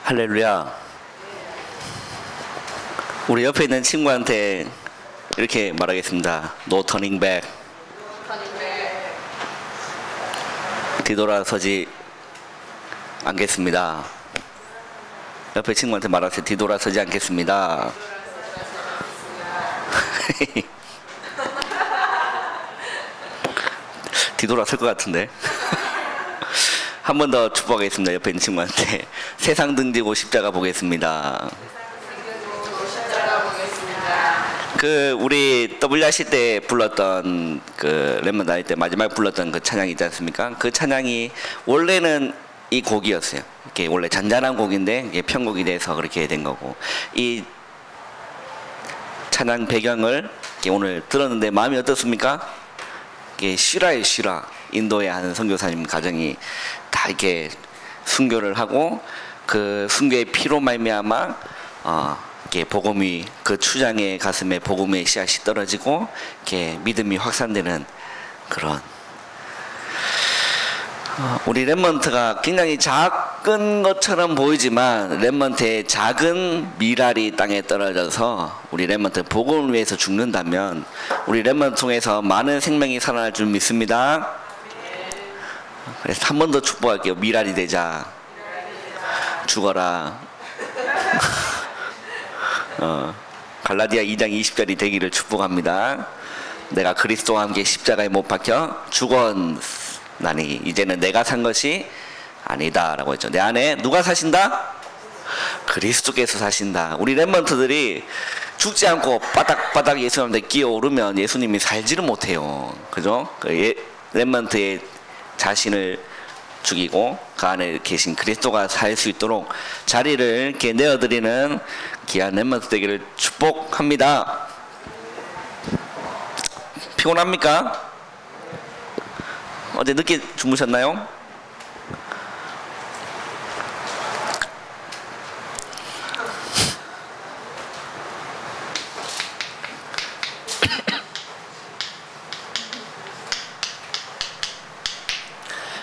할렐루야. 우리 옆에 있는 친구한테 이렇게 말하겠습니다. No turning back. 뒤돌아서지 않겠습니다. 옆에 친구한테 말하세요. 뒤돌아서지 않겠습니다. 뒤돌아설 것 같은데. 한 번 더 축복하겠습니다. 옆에 있는 친구한테. 세상 등지고 십자가 보겠습니다. 그 우리 WRC 때 불렀던 그 랩먼 다닐 때 마지막 불렀던 그 찬양이 있지 않습니까? 그 찬양이 원래는 이 곡이었어요. 이게 원래 잔잔한 곡인데 이게 편곡이 돼서 그렇게 된 거고, 이 찬양 배경을 오늘 들었는데 마음이 어떻습니까? 이게 실화예요, 실화. 인도에 하는 선교사님 가정이 다 이렇게 순교를 하고 그 순교의 피로 말미암아 이렇게 복음이 그 추장의 가슴에 복음의 씨앗이 떨어지고 이렇게 믿음이 확산되는 그런 우리 랩먼트가 굉장히 작은 것처럼 보이지만 랩먼트의 작은 미랄이 땅에 떨어져서 우리 랩먼트 복음을 위해서 죽는다면 우리 랩먼트 통해서 많은 생명이 살아날 줄 믿습니다. 그래서 한 번 더 축복할게요. 미랄이 되자. 죽어라. 갈라디아 2장 20절이 되기를 축복합니다. 내가 그리스도와 함께 십자가에 못 박혀 죽었나니 이제는 내가 산 것이 아니다 라고 했죠. 내 안에 누가 사신다? 그리스도께서 사신다. 우리 랩먼트들이 죽지 않고 바닥바닥 예수님한테 끼어오르면 예수님이 살지를 못해요. 그죠? 랩먼트의 자신을 죽이고 그 안에 계신 그리스도가 살 수 있도록 자리를 이렇게 내어드리는 귀한 랩먼트 되기를 축복합니다. 피곤합니까? 어제 늦게 주무셨나요?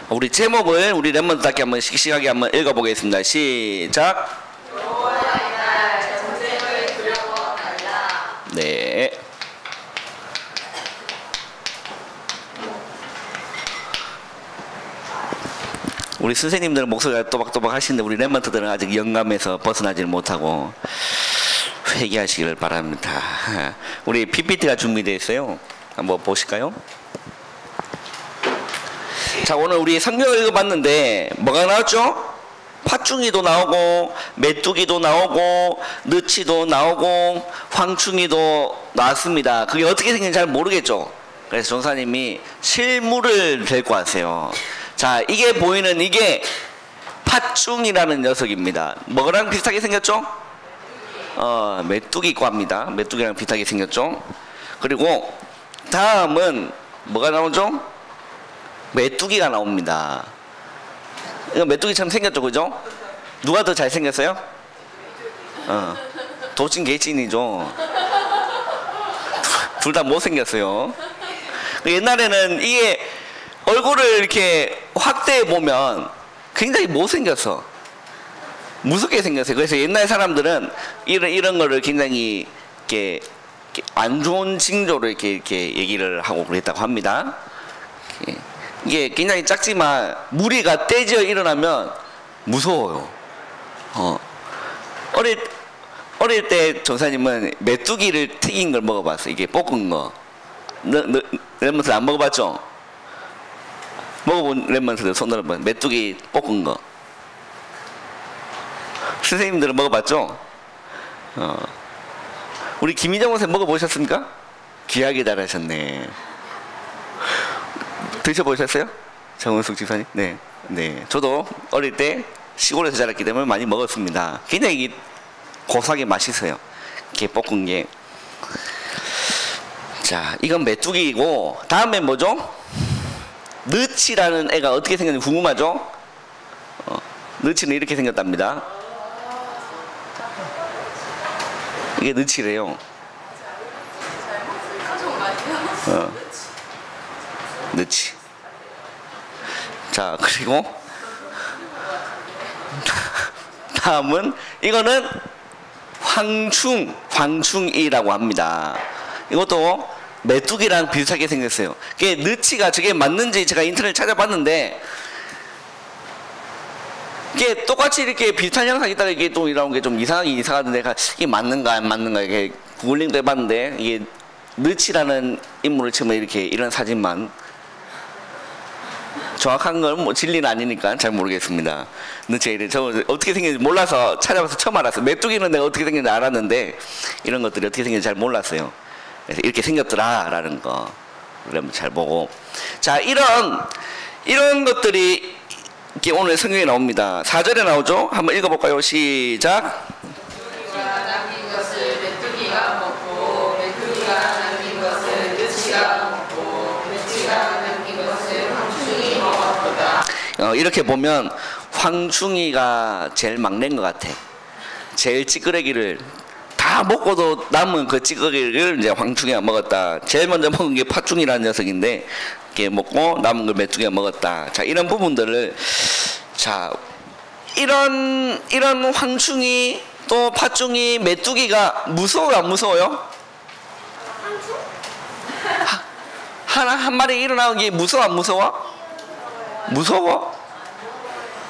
우리 제목을 우리 랩먼트답게 한번 씩씩하게 한번 읽어보겠습니다. 시작. 네. 우리 선생님들은 목소리가 또박또박 하시는데 우리 랩먼트들은 아직 영감에서 벗어나지 못하고 회개하시기를 바랍니다. 우리 PPT가 준비되어 있어요. 한번 보실까요? 자, 오늘 우리 성경을 읽어봤는데 뭐가 나왔죠? 팥중이도 나오고 메뚜기도 나오고 느치도 나오고 황충이도 나왔습니다. 그게 어떻게 생긴지 잘 모르겠죠. 그래서 전사님이 실물을 데리고 왔어요. 자, 이게 보이는 이게 팥중이라는 녀석입니다. 뭐랑 비슷하게 생겼죠? 메뚜기과입니다. 메뚜기랑 비슷하게 생겼죠. 그리고 다음은 뭐가 나오죠? 메뚜기가 나옵니다. 이거 메뚜기처럼 생겼죠, 그죠? 누가 더 잘생겼어요? 도찐 개찐이죠. 둘 다 못생겼어요. 옛날에는 이게 얼굴을 이렇게 확대해 보면 굉장히 못생겼어. 무섭게 생겼어요. 그래서 옛날 사람들은 이런 거를 굉장히 이렇게 안 좋은 징조로 이렇게 얘기를 하고 그랬다고 합니다. 이게 굉장히 작지만 무리가 떼져 일어나면 무서워요. 어릴 때 전사님은 메뚜기를 튀긴 걸 먹어봤어요. 이게 볶은 거. 랩먼트 안 먹어봤죠? 먹어본 랩먼트들 손 들어봐. 메뚜기 볶은 거. 선생님들은 먹어봤죠? 우리 김희정 선생 먹어보셨습니까? 귀하게 잘하셨네. 드셔보셨어요? 정은숙 집사님? 네. 네. 저도 어릴 때 시골에서 자랐기 때문에 많이 먹었습니다. 굉장히 고소하게 맛있어요. 이렇게 볶은 게. 자, 이건 메뚜기이고, 다음에 뭐죠? 느치라는 애가 어떻게 생겼는지 궁금하죠? 느치는 이렇게 생겼답니다. 이게 느치래요. 느치. 자, 그리고 다음은 이거는 황충이라고 합니다. 이것도 메뚜기랑 비슷하게 생겼어요. 그게 느치가 저게 맞는지 제가 인터넷 찾아봤는데 이게 똑같이 이렇게 비슷한 형상이 있다가 이게 또 이런 게 좀 이상하던데 이게 맞는가 안 맞는가 이게 구글링도 해봤는데 이게 느치라는 인물을 처음에 이렇게 이런 사진만 정확한 건 뭐 진리는 아니니까 잘 모르겠습니다. 느치가 이래 저 어떻게 생겼는지 몰라서 찾아봐서 처음 알았어요. 메뚜기는 내가 어떻게 생겼는지 알았는데 이런 것들이 어떻게 생겼는지 잘 몰랐어요. 그래서 이렇게 생겼더라라는 거 그러면 잘 보고 자 이런 것들이 이렇게 오늘 성경에 나옵니다. 4절에 나오죠? 한번 읽어볼까요? 시작. 메뚜기가 남긴 것을 메뚜기가 먹고 메뚜기가 남긴 것을 느치가 먹고 느치가 남긴 것을 황충이 먹었도다. 이렇게 보면 황충이가 제일 막내인 것 같아. 제일 찌끄레기를 다 먹고도 남은 그 찌꺼기를 이제 황충이가 먹었다. 제일 먼저 먹은 게 팥충이라는 녀석인데 이렇게 먹고 남은 걸 메뚜기가 먹었다. 자 이런 부분들을 자 이런 황충이 또 팥충이 메뚜기가 무서워요 안 무서워요? 한 마리 일어나는 게 무서워 안 무서워? 무서워?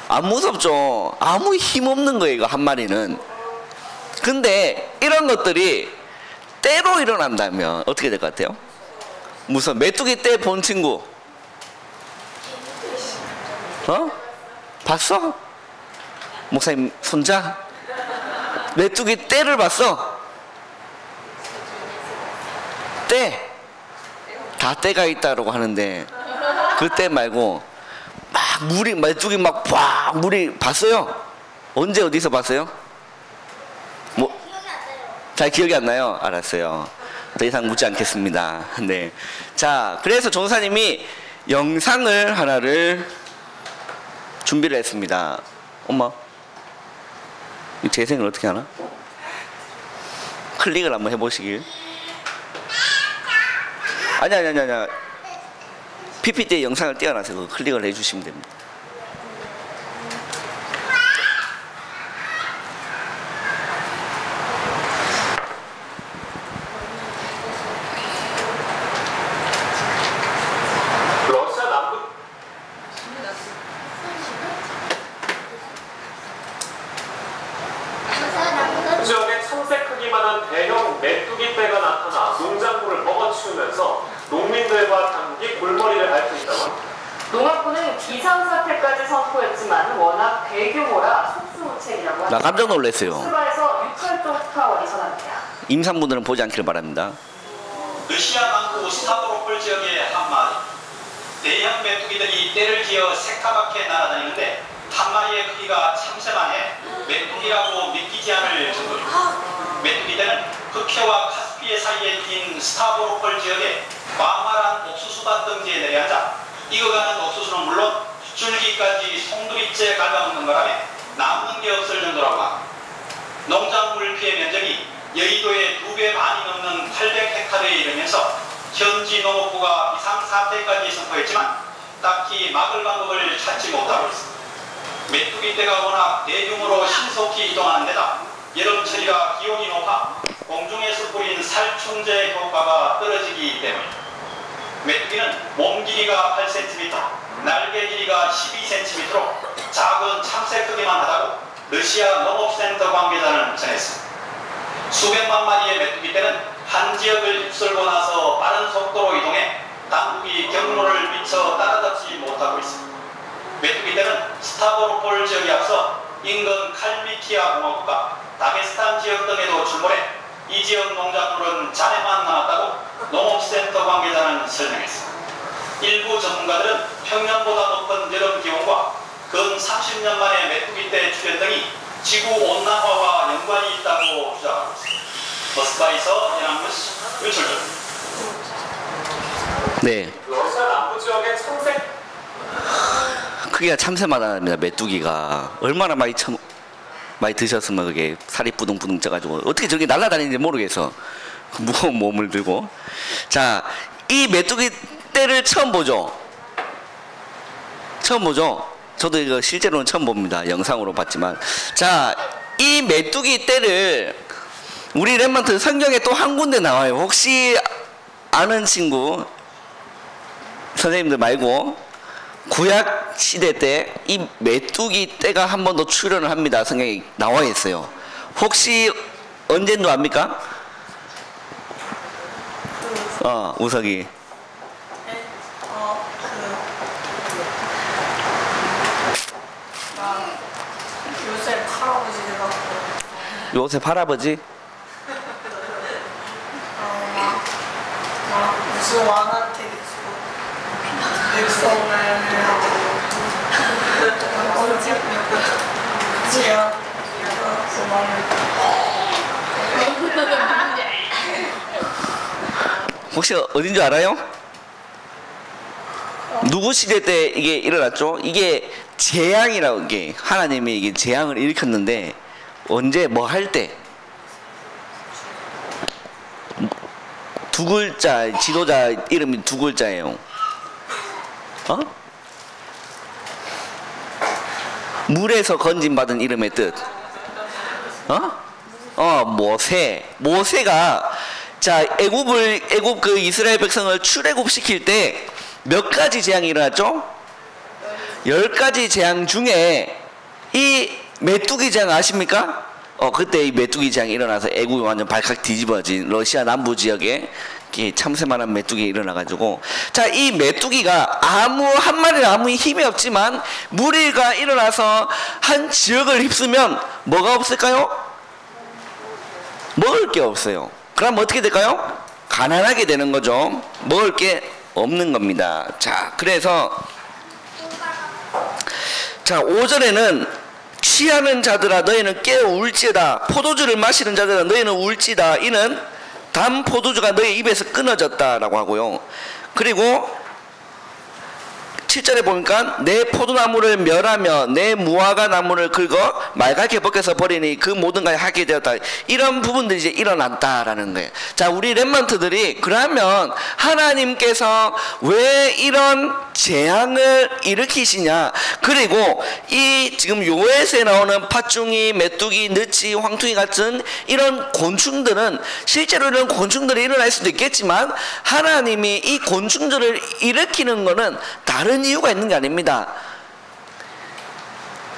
안 무섭죠. 아무 힘 없는 거예요 이거 한 마리는. 근데 이런 것들이 때로 일어난다면 어떻게 될 것 같아요? 무슨 메뚜기 때 본 친구? 봤어? 목사님 손자? 메뚜기 때를 봤어? 때? 다 때가 있다고 하는데 그 때 말고 막 물이 메뚜기 막 물이 봤어요? 언제 어디서 봤어요? 뭐 잘 기억이 안 나요? 알았어요. 더 이상 묻지 않겠습니다. 네. 자, 그래서 전사님이 영상을 하나를 준비를 했습니다. 엄마, 이 재생을 어떻게 하나? 클릭을 한번 해보시길. 아니야. PPT 영상을 띄워놔서 그 클릭을 해주시면 됩니다. 지역에 청색 크기만한 대형 메뚜기 떼가 나타나 농작물을 먹어치우면서 농민들과 단기 골머리를 앓고 있다고 합니다. 농악부는 비상사태까지 선포했지만 워낙 대규모라 속수무책이라고 합니다. 나 깜짝 놀랐어요. 수바에서 6월동 특파원이 전합니다. 임산부들은 보지 않기를 바랍니다. 러시아 남부 스타브로폴 지역의 한 마리 대형 메뚜기들이 떼를 기어 새까맣게 날아다니는데 한 마리의 크기가 참새만해 메뚜기라고 믿기지 않을 정도입니다. 메뚜기들은 흑해와 카스피해 사이에 낀 스타브로폴 지역에 광활한 옥수수밭 등지에 내려앉아 익어가는 옥수수는 물론 줄기까지 송두리째 갉아먹는 바람에 남는 게 없을 정도라고 합니다. 농작물 피해 면적이 여의도의 2배 반이 넘는 800헥타르에 이르면서 현지 농업부가 비상사태까지 선포했지만 딱히 막을 방법을 찾지 못하고 있습니다. 메뚜기 떼가 워낙 대규모로 신속히 이동하는 데다 여름철이라 기온이 높아 공중에서 뿌린 살충제 효과가 떨어지기 때문입니다. 메뚜기는 몸 길이가 8cm, 날개 길이가 12cm로 작은 참새 크기만 하다고 러시아 농업센터 관계자는 전했습니다. 수백만 마리의 메뚜기 떼는 한 지역을 휩쓸고 나서 빠른 속도로 이동해 당국이 경로를 미처 따라잡지 못하고 있습니다. 메뚜기 떼는 스타브로폴 지역에 앞서 인근 칼미키아 공화국과 다게스탄 지역 등에도 출몰해 이 지역 농작물은 잔해만 남았다고 농업센터 관계자는 설명했습니다. 일부 전문가들은 평년보다 높은 여름 기온과 근 30년 만에 메뚜기 떼 출현 등이 지구 온난화와 연관이 있다고 주장하고 있습니다. 모스크바에서 연합뉴스 윤철준. 네. 러시아 남부 지역의 청색 크기가 참새마다입니다. 메뚜기가 얼마나 많이 드셨으면 그게 살이 뿌둥뿌둥 쪄가지고 어떻게 저렇게 날아다니는지 모르겠어. 무거운 몸을 들고. 자, 이 메뚜기 떼를 처음 보죠. 저도 이거 실제로는 처음 봅니다. 영상으로 봤지만. 자, 이 메뚜기 떼를 우리 렘넌트 성경에 또 한 군데 나와요. 혹시 아는 친구, 선생님들 말고 구약 시대 때 이 메뚜기 떼가 한 번 더 출연을 합니다. 성경에 나와 있어요. 혹시 언제인 줄 압니까? 우석이. 요셉 할아버지 돼갖고 요셉 할아버지? 무슨 왕한테 백성을 하고 언제 그치야 혹시 어딘 줄 알아요? 누구 시대 때 이게 일어났죠? 이게 재앙이라고, 이게 하나님이 이게 재앙을 일으켰는데 언제 뭐 할 때? 두 글자, 지도자 이름이 두 글자예요. 물에서 건진받은 이름의 뜻. 모세. 모세가 자, 애굽 그 이스라엘 백성을 출애굽 시킬 때 몇 가지 재앙이 일어났죠? 10가지 재앙 중에 이 메뚜기 재앙 아십니까? 그때 이 메뚜기 재앙이 일어나서 애굽이 완전 발칵 뒤집어진 러시아 남부 지역에 참새만한 메뚜기 일어나가지고, 자, 이 메뚜기가 한 마리는 아무 힘이 없지만 무리가 일어나서 한 지역을 휩쓰면 뭐가 없을까요? 먹을 게 없어요. 그럼 어떻게 될까요? 가난하게 되는 거죠. 먹을 게 없는 겁니다. 자, 그래서 자, 5절에는 취하는 자들아 너희는 깨어 울지어다. 포도주를 마시는 자들아 너희는 울지다. 이는 단 포도주가 너희 입에서 끊어졌다 라고 하고요. 그리고 7절에 보니까 내 포도나무를 멸하며 내 무화과 나무를 긁어 말갛게 벗겨서 버리니 그 모든 것이 하게 되었다. 이런 부분들이 이제 일어났다라는 거예요. 자, 우리 렘넌트들이 그러면 하나님께서 왜 이런 재앙을 일으키시냐? 그리고 이 지금 요에스에 나오는 팥중이, 메뚜기, 느치, 황퉁이 같은 이런 곤충들은 실제로 이런 곤충들이 일어날 수도 있겠지만 하나님이 이 곤충들을 일으키는 것은 다른 이유가 있는 게 아닙니다.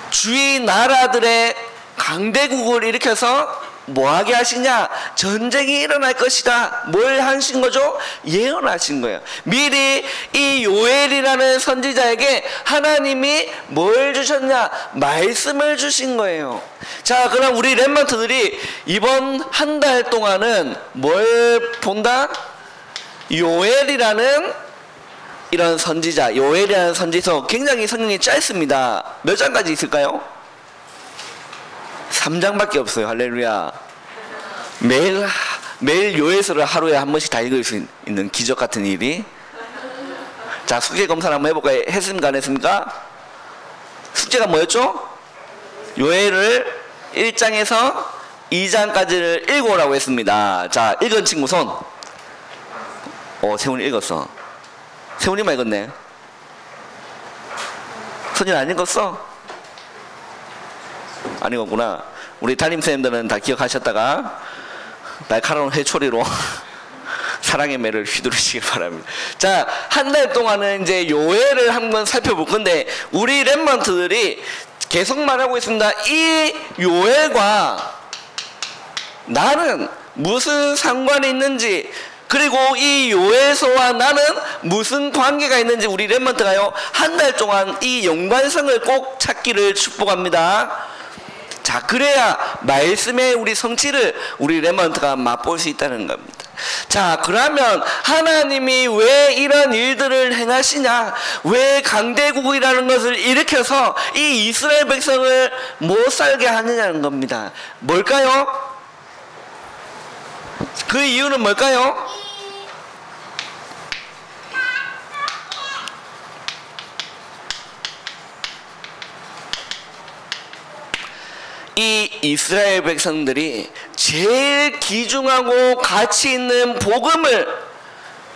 주위 나라들의 강대국을 일으켜서 뭐하게 하시냐? 전쟁이 일어날 것이다. 뭘 하신 거죠? 예언하신 거예요. 미리 이 요엘이라는 선지자에게 하나님이 뭘 주셨냐? 말씀을 주신 거예요. 자, 그럼 우리 렘넌트들이 이번 한 달 동안은 뭘 본다? 요엘이라는 이런 선지자, 요엘이라는 선지서, 굉장히 성경이 짧습니다. 몇 장까지 있을까요? 3장밖에 없어요. 할렐루야. 매일 요에서를 하루에 한 번씩 다 읽을 수 있는 기적 같은 일이. 자, 숙제 검사를 한번 해볼까요? 했습니까? 안 했습니까? 숙제가 뭐였죠? 요엘을 1장에서 2장까지를 읽어오라고 했습니다. 자, 읽은 친구 손. 세훈이 읽었어. 세훈이만 읽었네. 선이는 안 읽었어? 안 읽었구나. 우리 담임선생님들은 다 기억하셨다가 날카로운 회초리로 사랑의 매를 휘두르시길 바랍니다. 자, 한 달 동안은 이제 요엘을 한번 살펴볼 건데 우리 렘넌트들이 계속 말하고 있습니다. 이 요엘과 나는 무슨 상관이 있는지, 그리고 이 요엘서와 나는 무슨 관계가 있는지 우리 렘넌트가요 한 달 동안 이 연관성을 꼭 찾기를 축복합니다. 자, 그래야 말씀의 우리 성취를 우리 렘넌트가 맛볼 수 있다는 겁니다. 자, 그러면 하나님이 왜 이런 일들을 행하시냐? 왜 강대국이라는 것을 일으켜서 이 이스라엘 백성을 못 살게 하느냐는 겁니다. 뭘까요? 그 이유는 뭘까요? 이 이스라엘 백성들이 제일 귀중하고 가치 있는 복음을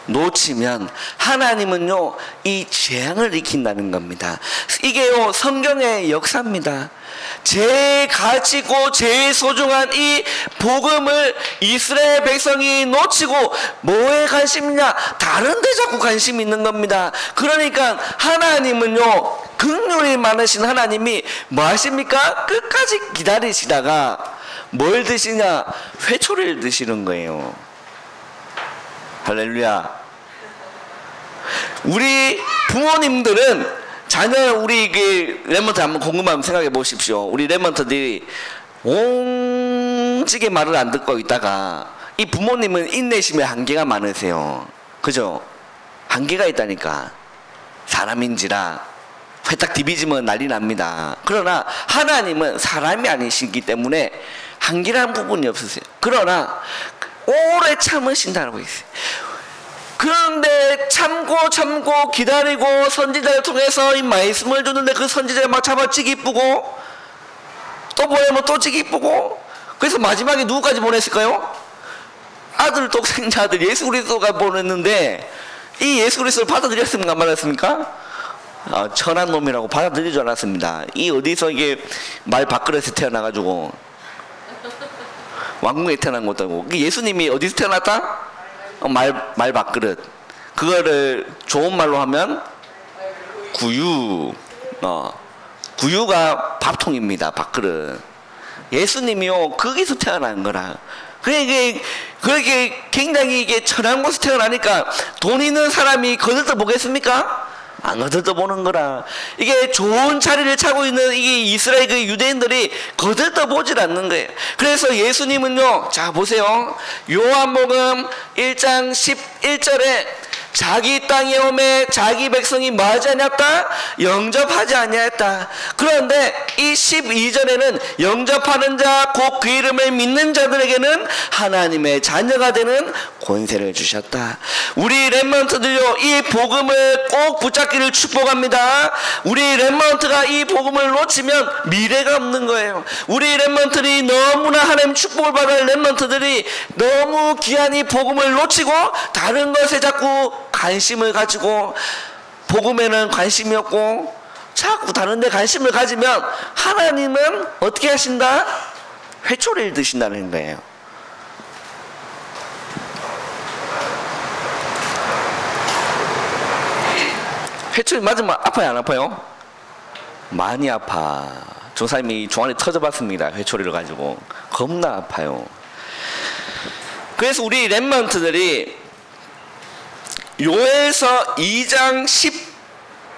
놓치면 하나님은요 이 재앙을 일으킨다는 겁니다. 이게요 성경의 역사입니다. 제일 가치고 제일 소중한 이 복음을 이스라엘 백성이 놓치고 뭐에 관심이냐? 다른 데 자꾸 관심이 있는 겁니다. 그러니까 하나님은요 긍휼이 많으신 하나님이 뭐 하십니까? 끝까지 기다리시다가 뭘 드시냐? 회초리를 드시는 거예요. 할렐루야. 우리 부모님들은 자녀 우리 랩먼트 한번 궁금하면 생각해 보십시오. 우리 랩먼트들이 옹지게 말을 안 듣고 있다가 이 부모님은 인내심에 한계가 많으세요. 그죠? 한계가 있다니까. 사람인지라 회딱 디비지면 난리 납니다. 그러나 하나님은 사람이 아니시기 때문에 한계라는 부분이 없으세요. 그러나 오래 참으신다고 있어요. 그런데 참고 기다리고 선지자를 통해서 이 말씀을 주는데 그 선지자를 막 잡아찌기 이쁘고 또 보내면 또 찌기 이쁘고 그래서 마지막에 누구까지 보냈을까요? 아들 독생자 아들 예수 그리스도가 보냈는데 이 예수 그리스도를 받아들였습니까? 안 받았습니까? 천한 놈이라고 받아들이지 않았습니다. 이 어디서 이게 말 밥그릇에 태어나가지고 왕궁에 태어난 것도 아니고 예수님이 어디서 태어났다? 말 밥그릇. 그거를 좋은 말로 하면 구유. 구유가 밥통입니다. 밥그릇. 예수님이요 거기서 태어난 거라. 그렇게 굉장히 이게 천한 곳에서 태어나니까 돈 있는 사람이 거들떠 보겠습니까? 안 거들떠 보는 거라. 이게 좋은 자리를 차고 있는 이게 이스라엘 그 유대인들이 거들떠 보질 않는 거예요. 그래서 예수님은요, 자 보세요. 요한복음 1장 11절에 자기 땅에 오매 자기 백성이 뭐하지 아니했다? 영접하지 아니했다. 그런데 이 12절에는 영접하는 자 곧 그 이름을 믿는 자들에게는 하나님의 자녀가 되는 권세를 주셨다. 우리 렘넌트들요 이 복음을 꼭 붙잡기를 축복합니다. 우리 렘넌트가 이 복음을 놓치면 미래가 없는 거예요. 우리 렘넌트들이 너무나 하나님 축복을 받을 렘넌트들이 너무 귀한 이 복음을 놓치고 다른 것에 자꾸 관심을 가지고 복음에는 관심이 없고 자꾸 다른 데 관심을 가지면 하나님은 어떻게 하신다? 회초리를 드신다는 거예요. 회초리 맞으면 아파요 안 아파요? 많이 아파. 조사님이 종아리 터져봤습니다. 회초리를 가지고 겁나 아파요. 그래서 우리 렘넌트들이 요에서 2장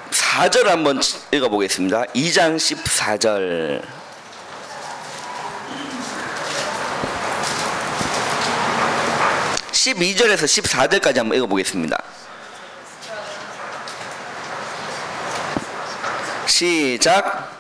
14절 한번 읽어보겠습니다. 2장 14절. (12절에서) 14절까지 한번 읽어보겠습니다. 시작.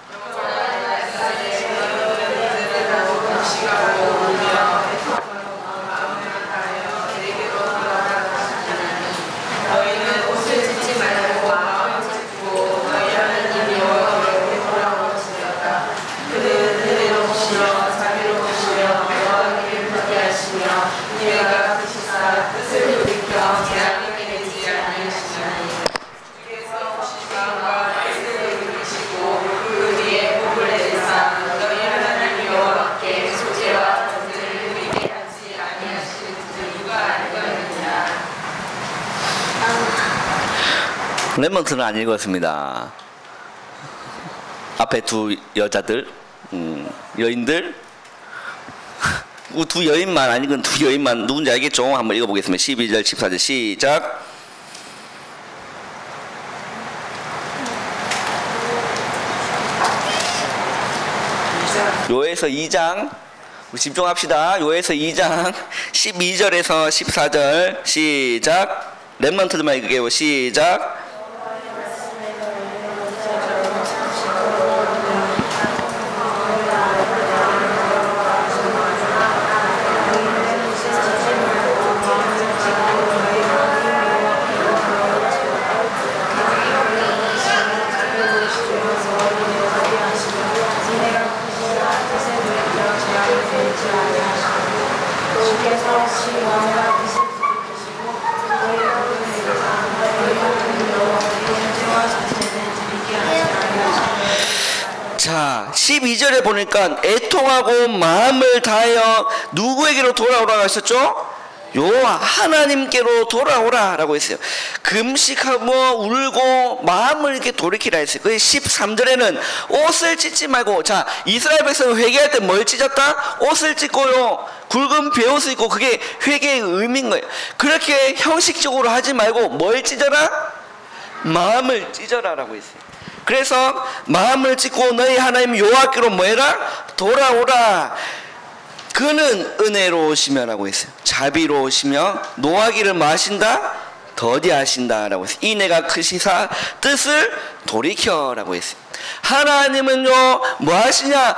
렘넌트는 안 읽었습니다. 앞에 두 여자들, 여인들, 두 여인만 안 읽은 두 여인만 누군지 알겠죠? 한번 읽어보겠습니다. 12절, 14절 시작. 요에서 2장 우리 집중합시다. 요에서 2장 12절에서 14절 시작. 렘넌트들만 읽게요. 시작. 자, 12절에 보니까 애통하고 마음을 다하여 누구에게로 돌아오라고 했었죠? 여호와 하나님께로 돌아오라 라고 했어요. 금식하고 울고 마음을 이렇게 돌이키라 했어요. 그 13절에는 옷을 찢지 말고, 자, 이스라엘 백성은 회개할 때 뭘 찢었다? 옷을 찢고요, 굵은 베옷을 입고, 그게 회개의 의미인 거예요. 그렇게 형식적으로 하지 말고 뭘 찢어라? 마음을 찢어라 라고 했어요. 그래서 마음을 찢고 너희 하나님 여호와께로 뭐해라? 돌아오라. 그는 은혜로우시며 라고 했어요. 자비로우시며 노하기를 마신다 더디하신다 라고 했어요. 이내가 크시사 뜻을 돌이켜 라고 했어요. 하나님은요 뭐 하시냐?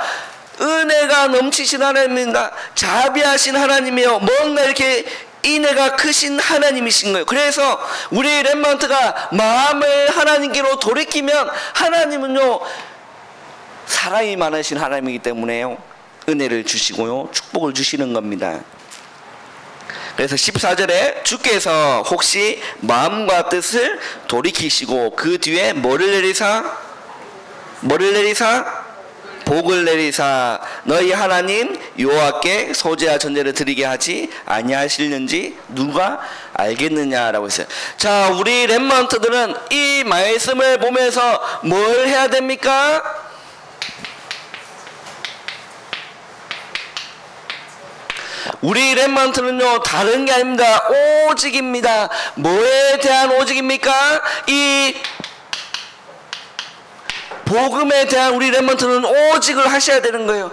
은혜가 넘치신 하나님입니다. 자비하신 하나님이요, 뭔가 이렇게 인애가 크신 하나님이신 거예요. 그래서 우리 렘넌트가 마음을 하나님께로 돌이키면 하나님은요 사랑이 많으신 하나님이기 때문에요 은혜를 주시고요 축복을 주시는 겁니다. 그래서 14절에 주께서 혹시 마음과 뜻을 돌이키시고 그 뒤에 뭐를 내리사? 복을 내리사 너희 하나님 여호와께 소제와 전제를 드리게 하지 아니하실는지 누가 알겠느냐라고 했어요. 자, 우리 렘넌트들은 이 말씀을 보면서 뭘 해야 됩니까? 우리 렘넌트는요 다른 게 아닙니다. 오직입니다. 뭐에 대한 오직입니까? 이 복음에 대한 우리 렘넌트는 오직을 하셔야 되는 거예요.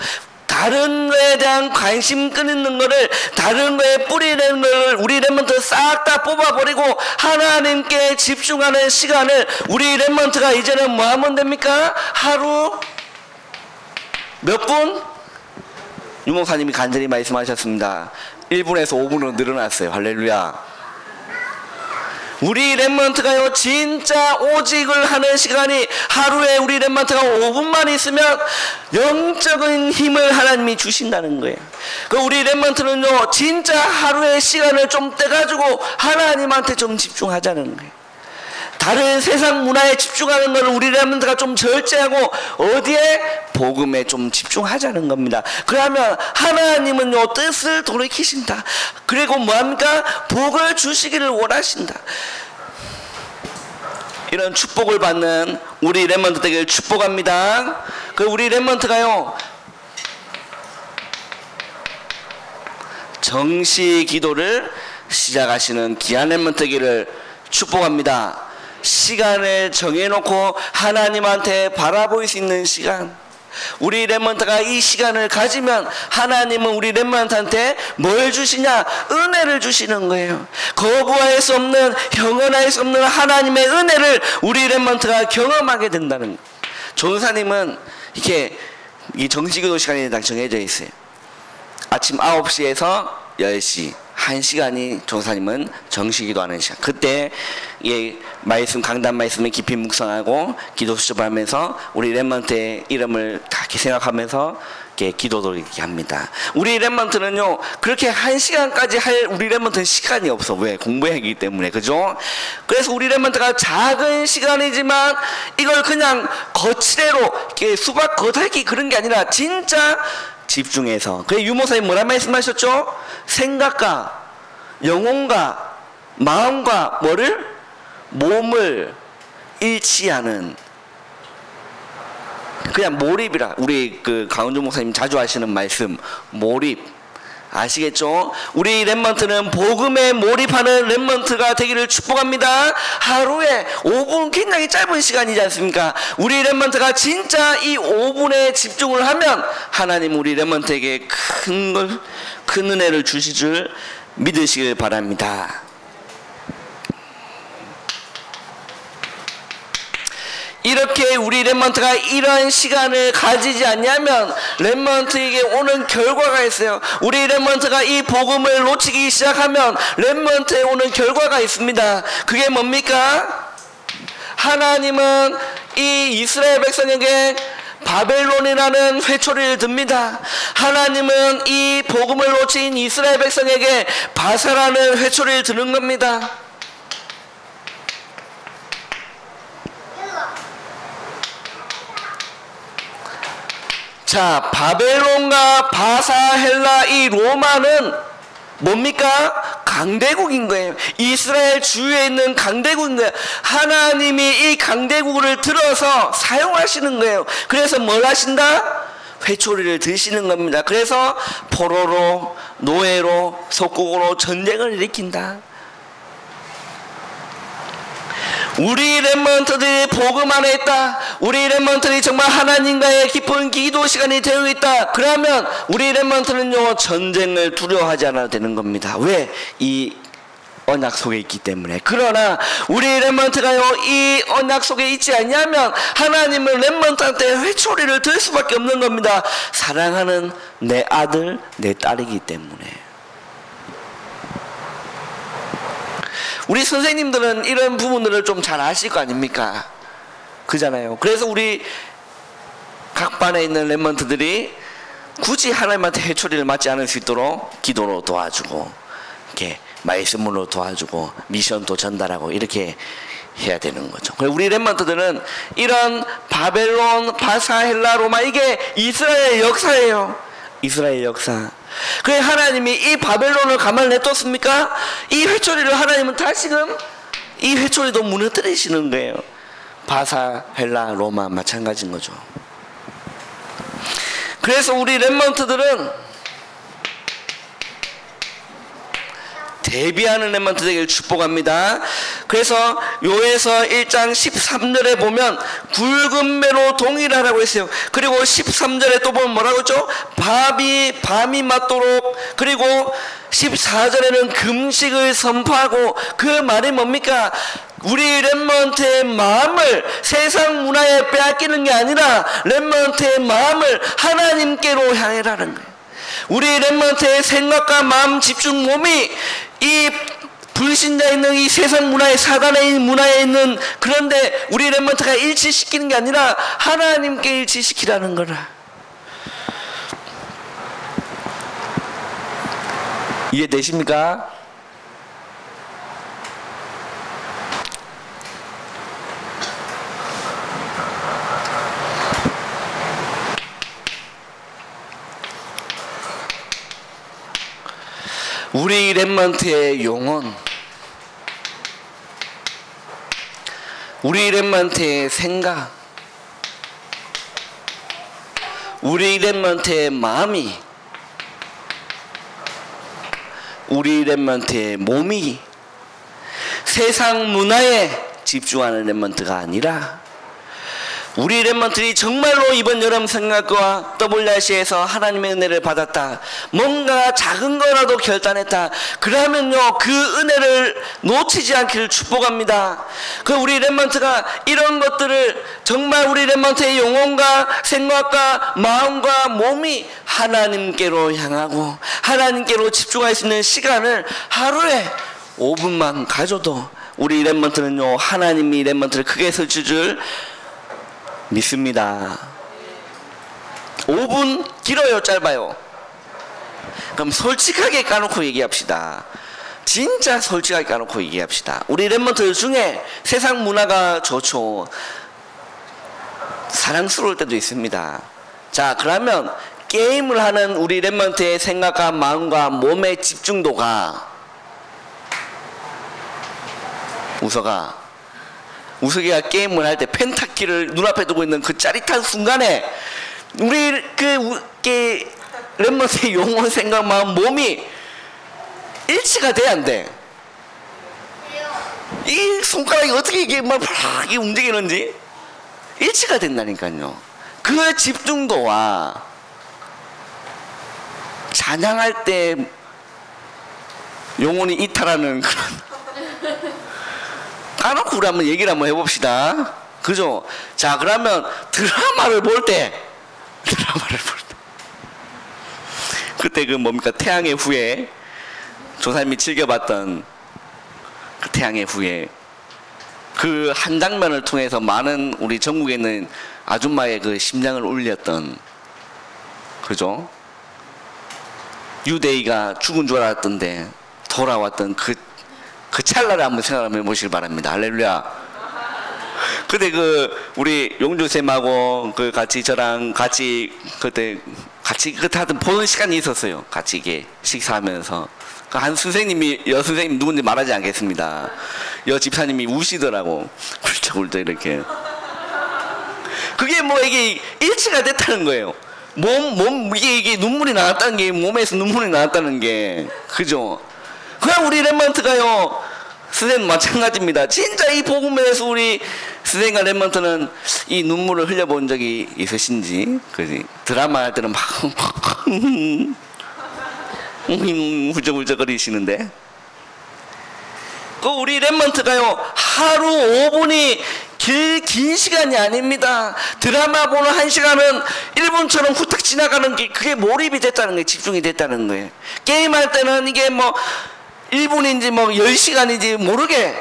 다른 거에 대한 관심 끊는 거를, 다른 거에 뿌리는 거를 우리 렘넌트 싹 다 뽑아버리고 하나님께 집중하는 시간을 우리 렘넌트가 이제는 뭐 하면 됩니까? 하루 몇 분? 유목사님이 간절히 말씀하셨습니다. 1분에서 5분으로 늘어났어요. 할렐루야. 우리 렘넌트가요 진짜 오직을 하는 시간이 하루에 우리 렘넌트가 5분만 있으면 영적인 힘을 하나님이 주신다는 거예요. 그 우리 렘넌트는요 진짜 하루의 시간을 좀 떼가지고 하나님한테 좀 집중하자는 거예요. 다른 세상 문화에 집중하는 것을 우리 렘넌트가 좀 절제하고 어디에? 복음에 좀 집중하자는 겁니다. 그러면 하나님은요 뜻을 돌이키신다. 그리고 뭐합니까? 복을 주시기를 원하신다. 이런 축복을 받는 우리 렘넌트 되기를 축복합니다. 그 우리 렘넌트가요 정시 기도를 시작하시는 귀한 렘넌트 되기를 축복합니다. 시간을 정해놓고 하나님한테 바라볼 수 있는 시간, 우리 렘넌트가 이 시간을 가지면 하나님은 우리 렘넌트한테 뭘 주시냐? 은혜를 주시는 거예요. 거부할 수 없는, 형언할 수 없는 하나님의 은혜를 우리 렘넌트가 경험하게 된다는 거예요. 전사님은 이렇게 이 정식기도 시간이 딱 정해져 있어요. 아침 9시에서 10시 1시간이 전사님은 정식기도하는 시간. 그때 말씀, 강단 말씀을 깊이 묵상하고 기도 수첩하면서 우리 렘넌트의 이름을 다 이렇게 생각하면서 이렇게 기도도 이렇게 합니다. 우리 렘넌트는요 그렇게 1시간까지 할 우리 렘넌트는 시간이 없어. 왜? 공부해야 하기 때문에. 그죠? 그래서 우리 렘넌트가 작은 시간이지만 이걸 그냥 거치대로 이렇게 수박 겉핥기 그런 게 아니라 진짜 집중해서. 그래 유모사님 뭐라 말씀하셨죠? 생각과 영혼과 마음과 뭐를? 몸을 일치하는, 그냥 몰입이라. 우리 그 강은주 목사님 자주 하시는 말씀 몰입 아시겠죠? 우리 렘넌트는 복음에 몰입하는 렘넌트가 되기를 축복합니다. 하루에 5분 굉장히 짧은 시간이지 않습니까? 우리 렘넌트가 진짜 이 5분에 집중을 하면 하나님 우리 렘넌트에게 큰 은혜를 주실 줄 믿으시길 바랍니다. 이렇게 우리 렘넌트가 이런 시간을 가지지 않냐면 렘넌트에게 오는 결과가 있어요. 우리 렘넌트가 이 복음을 놓치기 시작하면 렘넌트에 오는 결과가 있습니다. 그게 뭡니까? 하나님은 이 이스라엘 백성에게 바벨론이라는 회초리를 듭니다. 하나님은 이 복음을 놓친 이스라엘 백성에게 바사라는 회초리를 드는 겁니다. 자, 바벨론과 바사, 헬라, 이 로마는 뭡니까? 강대국인 거예요. 이스라엘 주위에 있는 강대국인 거예요. 하나님이 이 강대국을 들어서 사용하시는 거예요. 그래서 뭘 하신다? 회초리를 드시는 겁니다. 그래서 포로로, 노예로, 속국으로 전쟁을 일으킨다. 우리 렘넌트들이 복음 안에 있다. 우리 렘넌트들이 정말 하나님과의 깊은 기도 시간이 되어 있다. 그러면 우리 렘넌트는요, 전쟁을 두려워하지 않아도 되는 겁니다. 왜? 이 언약 속에 있기 때문에. 그러나 우리 렘넌트가요, 이 언약 속에 있지 않냐면 하나님은 렘넌트한테 회초리를 들 수밖에 없는 겁니다. 사랑하는 내 아들, 내 딸이기 때문에. 우리 선생님들은 이런 부분들을 좀 잘 아실 거 아닙니까? 그잖아요. 그래서 우리 각 반에 있는 렘넌트들이 굳이 하나님한테 회초리를 맞지 않을 수 있도록 기도로 도와주고, 이렇게 말씀으로 도와주고, 미션도 전달하고, 이렇게 해야 되는 거죠. 우리 렘넌트들은 이런 바벨론, 바사, 헬라, 로마, 이게 이스라엘 역사예요. 이스라엘 역사. 그래, 하나님이 이 바벨론을 가만히 냅뒀습니까? 이 회초리를 하나님은 다시금 이 회초리도 무너뜨리시는 거예요. 바사, 헬라, 로마 마찬가지인 거죠. 그래서 우리 렘넌트들은 대비하는 렘넌트 되기를 축복합니다. 그래서 요에서 1장 13절에 보면 굵은 배로 동일하라고 했어요. 그리고 13절에 또 보면 뭐라고 했죠? 밤이 맞도록. 그리고 14절에는 금식을 선포하고, 그 말이 뭡니까? 우리 렘넌트의 마음을 세상 문화에 빼앗기는 게 아니라 렘넌트의 마음을 하나님께로 향해라는 거예요. 우리 렘넌트의 생각과 마음, 집중, 몸이 이 불신자에 있는 이 세상 문화에, 사단의 문화에 있는, 그런데 우리 렘넌트가 일치시키는 게 아니라 하나님께 일치시키라는 거라. 이해되십니까? 우리 렘넌트의 영혼, 우리 렘넌트의 생각, 우리 렘넌트의 마음이, 우리 렘넌트의 몸이 세상 문화에 집중하는 렘넌트가 아니라 우리 렘넌트들이 정말로 이번 여름 생각과 WRC에서 하나님의 은혜를 받았다, 뭔가 작은 거라도 결단했다, 그러면요 그 은혜를 놓치지 않기를 축복합니다. 그 우리 렘넌트가 이런 것들을 정말 우리 렘넌트의 영혼과 생각과 마음과 몸이 하나님께로 향하고 하나님께로 집중할 수 있는 시간을 하루에 5분만 가져도 우리 렘넌트는요 하나님이 렘넌트를 크게 설치 줄 믿습니다. 5분 길어요, 짧아요? 그럼 솔직하게 까놓고 얘기합시다. 진짜 솔직하게 까놓고 얘기합시다. 우리 렘넌트들 중에 세상 문화가 좋죠. 사랑스러울 때도 있습니다. 자, 그러면 게임을 하는 우리 렘넌트의 생각과 마음과 몸의 집중도가, 우석이가 게임을 할 때 펜타키를 눈앞에 두고 있는 그 짜릿한 순간에 우리 렘넌트의 영혼, 생각, 마음, 몸이 일치가 돼야 안 돼? 이 손가락이 어떻게 이게 막 움직이는지 일치가 된다니까요. 그 집중도와 찬양할 때 영혼이 이탈하는 그런 까놓고 우리 한번 얘기를 한번 해봅시다. 그죠? 자, 그러면 드라마를 볼 때 그때 그 뭡니까? 태양의 후예, 조사님이 즐겨봤던 그 태양의 후예, 그 한 장면을 통해서 많은 우리 전국에 있는 아줌마의 그 심장을 울렸던, 그죠? 유대이가 죽은 줄 알았던데 돌아왔던 그 찰나를 한번 생각해 보시길 바랍니다. 할렐루야. 근데 우리 용주쌤하고 같이 저랑 같이 그때 하여튼 보는 시간이 있었어요. 같이 이게 식사하면서. 한 선생님이, 여선생님 누군지 말하지 않겠습니다. 여집사님이 우시더라고. 훌쩍훌쩍 이렇게. 그게 뭐 이게 일치가 됐다는 거예요. 이게 눈물이 나왔다는 게, 몸에서 눈물이 나왔다는 게. 그죠? 그냥 우리 랩먼트가요, 선생님 마찬가지입니다. 진짜 이 복음에서 우리 선생님과 랩먼트는 이 눈물을 흘려본 적이 있으신지, 그지? 드라마 할 때는 막, 훌쩍훌쩍 거리시는데. 우리 랩먼트가요, 하루 5분이 긴 시간이 아닙니다. 드라마 보는 1시간은 1분처럼 후딱 지나가는 게, 그게 몰입이 됐다는 거예요. 집중이 됐다는 거예요. 게임할 때는 이게 뭐 1분인지 뭐 10시간인지 모르게,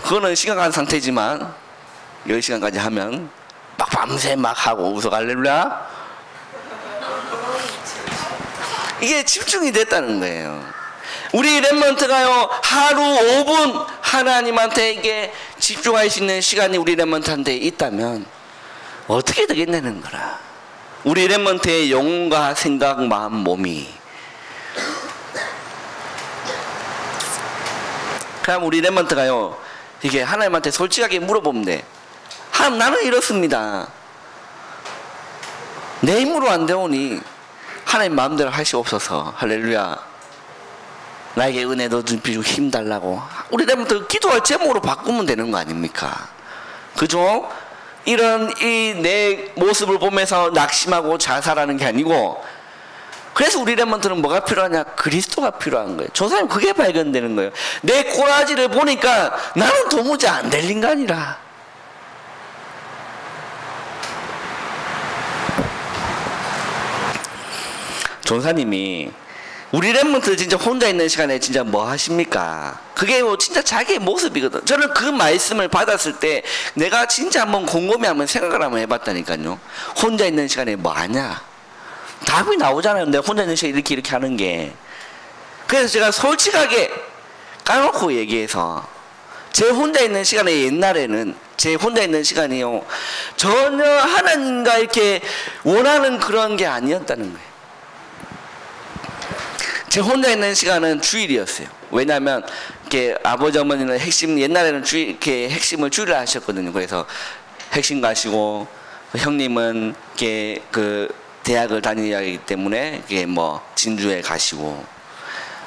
그거는 심각한 상태지만 10시간까지 하면 막 밤새 막 하고 웃어 갈렐루야, 이게 집중이 됐다는 거예요. 우리 랩먼트가요, 하루 5분 하나님한테 이게 집중할 수 있는 시간이 우리 랩먼트한테 있다면 어떻게 되겠냐는 거라. 우리 랩먼트의 영혼과 생각, 마음, 몸이. 그럼 우리 랩먼트가요, 이게 하나님한테 솔직하게 물어보면 돼. 하나님, 나는 이렇습니다. 내 힘으로 안 되오니 하나님 마음대로 하시옵소서. 할렐루야. 나에게 은혜도 주시고 힘 달라고. 우리 랩먼트 기도할 제목으로 바꾸면 되는 거 아닙니까? 그죠? 이런 내 모습을 보면서 낙심하고 자살하는 게 아니고, 그래서 우리 랩먼트는 뭐가 필요하냐? 그리스도가 필요한 거예요. 저 사람 그게 발견되는 거예요. 내 꼬라지를 보니까 나는 도무지 안 될 인간이라. 전사님이 우리 랩먼트 진짜 혼자 있는 시간에 진짜 뭐 하십니까? 그게 진짜 자기의 모습이거든. 저는 그 말씀을 받았을 때 내가 진짜 한번 곰곰이 한번 생각을 한번 해봤다니까요. 혼자 있는 시간에 뭐 하냐? 답이 나오잖아요. 내가 혼자 있는 시간에 이렇게 하는 게. 그래서 제가 솔직하게 까놓고 얘기해서, 제 혼자 있는 시간에, 옛날에는 제 혼자 있는 시간이요, 전혀 하나님과 이렇게 원하는 그런 게 아니었다는 거예요. 제 혼자 있는 시간은 주일이었어요. 왜냐하면 이렇게 아버지 어머니는 옛날에는 이렇게 핵심을 주일에 하셨거든요. 그래서 핵심 가시고, 형님은 이렇게 대학을 다녀야 하기 때문에 이게 뭐 진주에 가시고,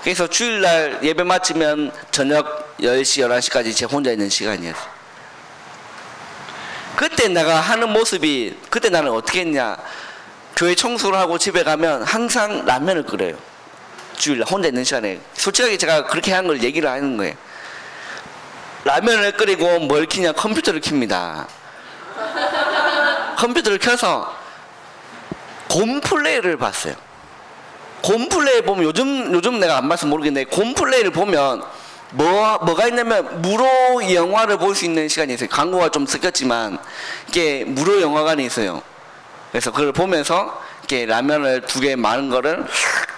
그래서 주일날 예배 마치면 저녁 10시, 11시까지 제 혼자 있는 시간이었어요. 그때 내가 하는 모습이, 그때 나는 어떻게 했냐, 교회 청소를 하고 집에 가면 항상 라면을 끓여요. 주일날 혼자 있는 시간에. 솔직하게 제가 그렇게 한 걸 얘기를 하는 거예요. 라면을 끓이고 뭘 켜냐, 컴퓨터를 켭니다. 컴퓨터를 켜서 곰플레이를 봤어요. 곰플레이 보면, 요즘 내가 안 봐서 모르겠는데, 곰플레이를 보면 뭐가 있냐면 무료 영화를 볼 수 있는 시간이 있어요. 광고가 좀 섞였지만 이게 무료 영화관이 있어요. 그래서 그걸 보면서 이렇게 라면을 2개 많은 거를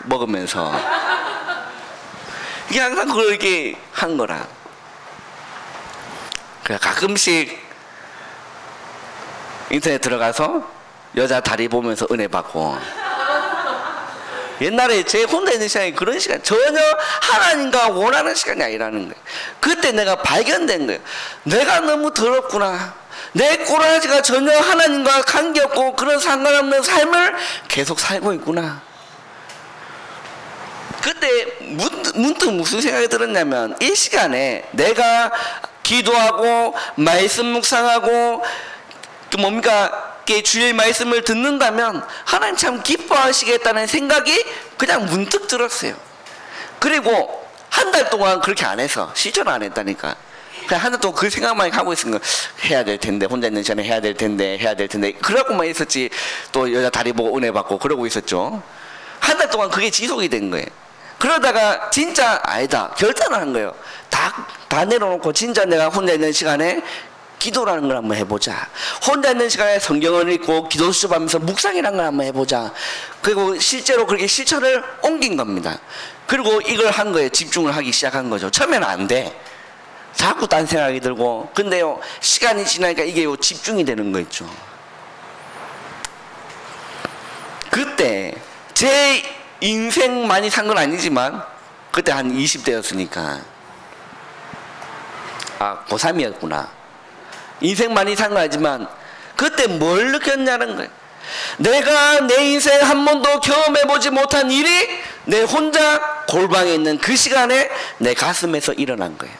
먹으면서, 이게 항상 그걸 이렇게 한 거라. 그래, 가끔씩 인터넷 들어가서 여자 다리 보면서 은혜 받고. 옛날에 제 혼자 있는 시간이 그런 시간, 전혀 하나님과 원하는 시간이 아니라는 거예요. 그때 내가 발견된 거예요. 내가 너무 더럽구나. 내 꼬라지가 전혀 하나님과 관계없고 그런 상관없는 삶을 계속 살고 있구나. 그때 문득 무슨 생각이 들었냐면, 이 시간에 내가 기도하고 말씀 묵상하고 주의 말씀을 듣는다면 하나님 참 기뻐하시겠다는 생각이 그냥 문득 들었어요. 그리고 한 달 동안 그렇게 안 해서 실천 안 했다니까. 그냥 한 달 동안 그 생각만 하고 있은 거. 해야 될 텐데, 혼자 있는 시간에 해야 될 텐데 그러고만 있었지. 또 여자 다리 보고 은혜 받고 그러고 있었죠. 한 달 동안 그게 지속이 된 거예요. 그러다가 진짜 아니다, 결단을 한 거예요. 다 내려놓고 진짜 내가 혼자 있는 시간에 기도라는 걸 한번 해보자. 혼자 있는 시간에 성경을 읽고 기도 수업하면서 묵상이라는 걸 한번 해보자. 그리고 실제로 그렇게 실천을 옮긴 겁니다. 그리고 이걸 한 거예요. 집중을 하기 시작한 거죠. 처음에는 안 돼. 자꾸 딴 생각이 들고. 근데요, 시간이 지나니까 이게요, 집중이 되는 거 있죠. 그때 제 인생 많이 산 건 아니지만 그때 한 20대였으니까 고3이었구나. 인생 많이 산 건 아니지만 그때 뭘 느꼈냐는 거예요. 내가 내 인생 한 번도 경험해보지 못한 일이 내 혼자 골방에 있는 그 시간에 내 가슴에서 일어난 거예요.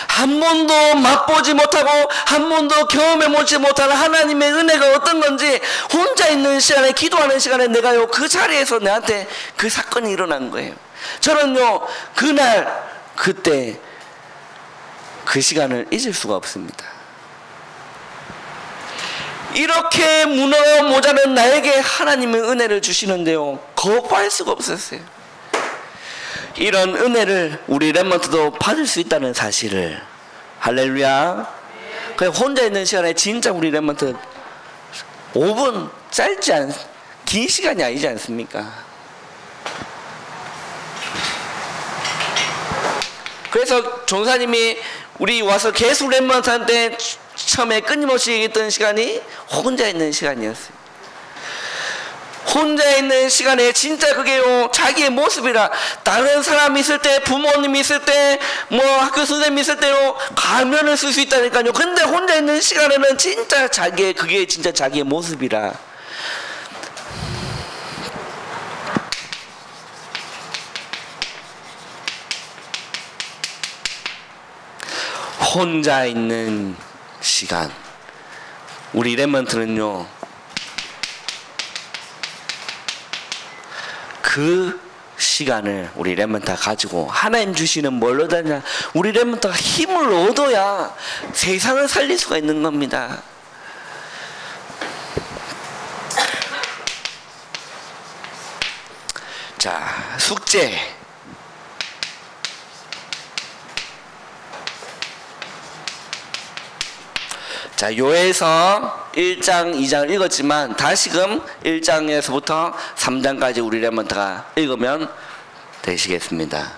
한 번도 맛보지 못하고 한 번도 경험해보지 못한 하나님의 은혜가 어떤 건지 혼자 있는 시간에, 기도하는 시간에 내가요, 그 자리에서 내한테 그 사건이 일어난 거예요. 저는요, 그날 그때 그 시간을 잊을 수가 없습니다. 이렇게 무너져 모자른 나에게 하나님의 은혜를 주시는데요, 거부할 수가 없었어요. 이런 은혜를 우리 렘넌트도 받을 수 있다는 사실을. 할렐루야. 그냥 혼자 있는 시간에 진짜 우리 렘넌트 5분 긴 시간이 아니지 않습니까? 그래서 종사님이 우리 와서 계속 렘넌트한테 처음에 끊임없이 얘기했던 시간이 혼자 있는 시간이었어요. 혼자 있는 시간에 진짜 그게요, 자기의 모습이라. 다른 사람 있을 때, 부모님 있을 때, 학교 선생님 있을 때요, 가면을 쓸 수 있다니까요. 근데 혼자 있는 시간에는 진짜 그게 진짜 자기의 모습이라. 혼자 있는 시간. 우리 렘넌트는요, 그 시간을 우리 렘넌트가 가지고 하나님 주시는 뭘 얻었냐? 우리 렘넌트가 힘을 얻어야 세상을 살릴 수가 있는 겁니다. 자, 숙제. 자, 요에서 1장, 2장을 읽었지만 다시금 1장에서부터 3장까지 우리 렘넌트가 읽으면 되시겠습니다.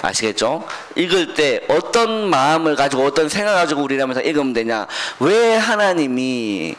아시겠죠? 읽을 때 어떤 마음을 가지고 어떤 생각을 가지고 우리 렘넌트가 읽으면 되냐? 왜 하나님이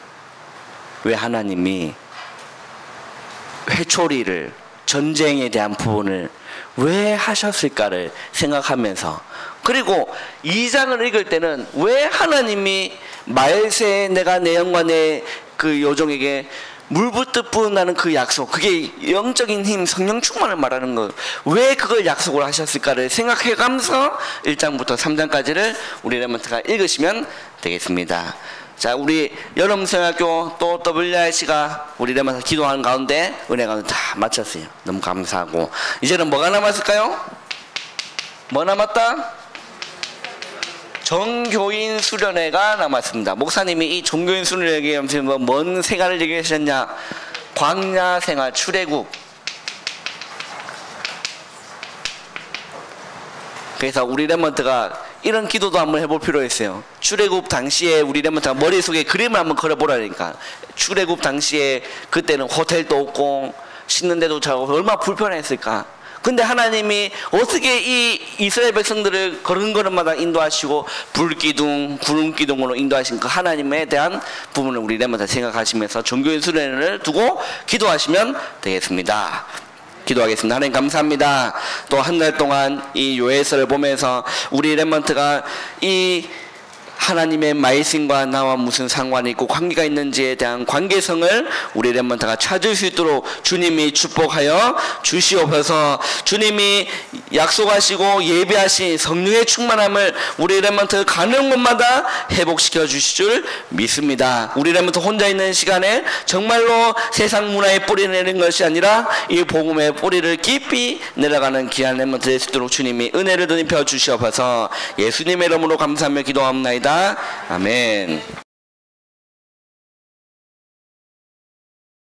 회초리를, 전쟁에 대한 부분을 왜 하셨을까를 생각하면서, 그리고 2장을 읽을 때는 왜 하나님이 말세에 내가 내 영과 내 그 요종에게 물 붓듯 부은다는 그 약속, 그게 영적인 힘, 성령 충만을 말하는 거, 왜 그걸 약속을 하셨을까를 생각해가면서 1장부터 3장까지를 우리 렘넌트가 읽으시면 되겠습니다. 자, 우리 여름생활학교 또 WRC가 우리 렘넌트 기도하는 가운데 은혜가 다 마쳤어요. 너무 감사하고, 이제는 뭐가 남았을까요? 뭐 남았다? 정교인 수련회가 남았습니다. 목사님이 이 정교인 수련회 얘기하면서 뭔 생활을 얘기하셨냐? 광야 생활, 출애굽. 그래서 우리 렘넌트가 이런 기도도 한번 해볼 필요가 있어요. 출애굽 당시에 우리 렘넌트가 머릿속에 그림을 한번 그려보라니까. 출애굽 당시에 그때는 호텔도 없고 씻는 데도 잘 없고 얼마나 불편했을까. 근데 하나님이 어떻게 이 이스라엘 백성들을 걸음걸음마다 인도하시고 불기둥, 구름기둥으로 인도하신 그 하나님에 대한 부분을 우리 렘넌트 생각하시면서 종교인 수련회를 두고 기도하시면 되겠습니다. 기도하겠습니다. 하나님 감사합니다. 또 한 달 동안 이 요에서를 보면서 우리 렘넌트가 이 하나님의 말씀과 나와 무슨 상관이 있고 관계가 있는지에 대한 관계성을 우리 렘넌트가 찾을 수 있도록 주님이 축복하여 주시옵소서. 주님이 약속하시고 예비하신 성령의 충만함을 우리 렘넌트 가는 곳마다 회복시켜 주실 줄 믿습니다. 우리 렘넌트 혼자 있는 시간에 정말로 세상 문화에 뿌리 내리는 것이 아니라 이 복음의 뿌리를 깊이 내려가는 귀한 렘넌트 될 수 있도록 주님이 은혜를 드립혀 주시옵소서. 예수님의 이름으로 감사하며 기도합니다. 아멘.